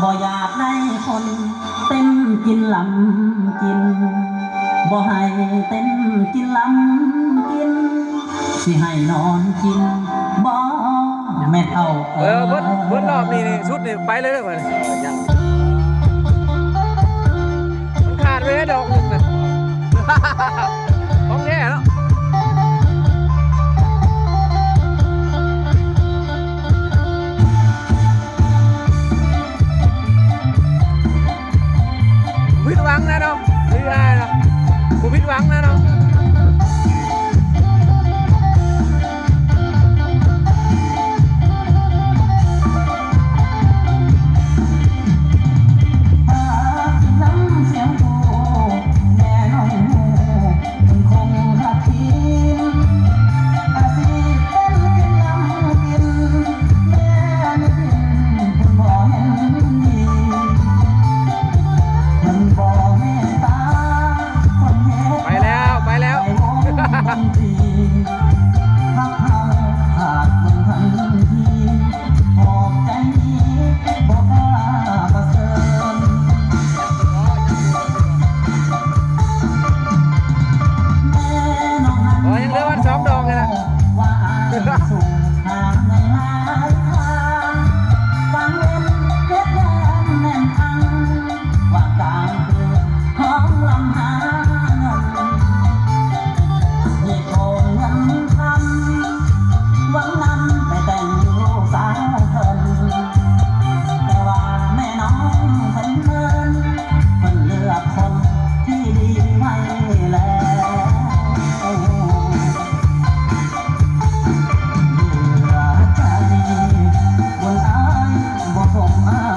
บ่อยากได้คนเต็มกินลำกินบ่ให้เต็มกินลำกินสิให้นอนกินบ่แม่เท่าเบิ้ลรอบนี้นี่ชุดนี่ไปเลยเด้อมันขาดไปได้ดอกหนึ่งนะของแท้เนาะผิดหวังนะน้องไม่ได้หรอกกูผิดหวังนะน้องบ่ส่งมา